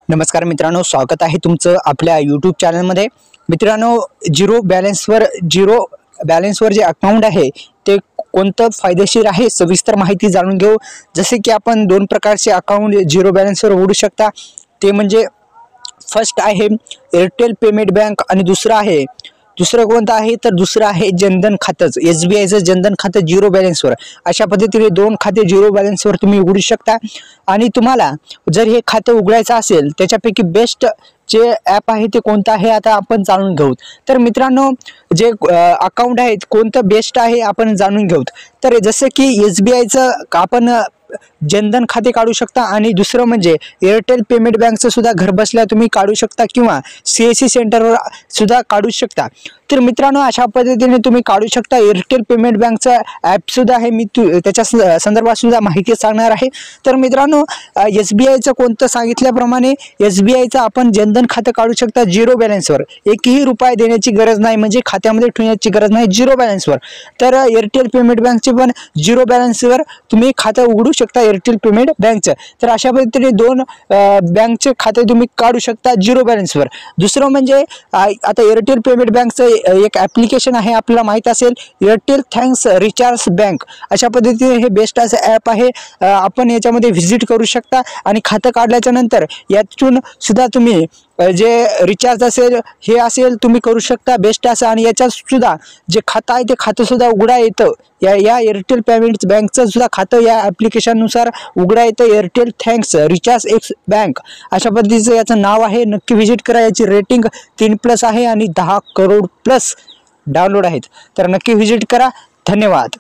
नमस्कार मित्रांनो, स्वागत आहे तुमचं आपल्या यूट्यूब चॅनलमध्ये। मित्रांनो, झिरो बॅलन्सवर जे अकाउंट आहे ते कोणतं फायदेशीर आहे सविस्तर माहिती जाणून घेऊ। जसे की आपण दोन प्रकारचे अकाउंट झिरो बॅलन्सवर उघडू शकता। ते म्हणजे फर्स्ट आहे एअरटेल पेमेंट बँक आणि दुसरं कोणतं आहे तर दुसरं आहे जनधन खातंच, SBIचं जनधन खातं झिरो बॅलन्सवर। अशा पद्धतीने दोन खाते झिरो बॅलन्सवर तुम्ही उघडू शकता। आणि तुम्हाला जर हे खाते उघडायचं असेल त्याच्यापैकी बेस्ट जे ॲप आहे ते कोणतं आहे आता आपण जाणून घेऊ। तर मित्रांनो, जे अकाउंट आहे कोणतं बेस्ट आहे आपण जाणून घेऊ। तर जसं की SBIचं आपण जनधन खाते काढू शकता आणि दुसरं म्हणजे एअरटेल पेमेंट बँकचं सुद्धा घर बसल्या तुम्ही काढू शकता किंवा CSC सेंटरवर सुद्धा काढू शकता। तर मित्रांनो, अशा पद्धतीने तुम्ही काढू शकता। एअरटेल पेमेंट बँकचा ॲप सुद्धा आहे, मी त्याच्या संदर्भात सुद्धा माहिती सांगणार आहे। तर मित्रांनो, SBIचं कोणतं सांगितल्याप्रमाणे SBIचं आपण जनधन खातं काढू शकता झिरो बॅलन्सवर। एकही रुपया देण्याची गरज नाही, म्हणजे खात्यामध्ये ठेवण्याची गरज नाही, झिरो बॅलन्सवर। तर एअरटेल पेमेंट बँकचे पण झिरो बॅलन्सवर तुम्ही खातं उघडू शकता, एअरटेल पेमेंट बँकचं। तर अशा पद्धतीने दोन बँकचे खाते तुम्ही काढू शकता झिरो बॅलन्सवर। दुसरं म्हणजे आता एअरटेल पेमेंट बँकचं एक ॲप्लिकेशन आहे, आपल्याला माहित असेल, एअरटेल थँक्स रिचार्ज बँक। अशा पद्धतीने हे बेस्ट असं ॲप आहे, आपण याच्यामध्ये व्हिजिट करू शकता आणि खातं काढल्याच्या नंतर यातून सुद्धा तुम्ही जे रिचार्ज असेल हे असेल तुम्ही करू शकता, बेस्ट असं। आणि याच्यात सुद्धा जे खातं आहे ते खातं सुद्धा उघडा येतं, या एअरटेल पेमेंट बँकचं सुद्धा खातं या ॲप्लिकेशननुसार उघडा येतं, Airtel thanks recharge x bank अशा पद्धतीचं याचं नाव आहे। नक्की व्हिजिट करा। याची रेटिंग 3+ आहे आणि 10 करोड प्लस डाउनलोड आहेत। तर नक्की व्हिजिट करा। धन्यवाद।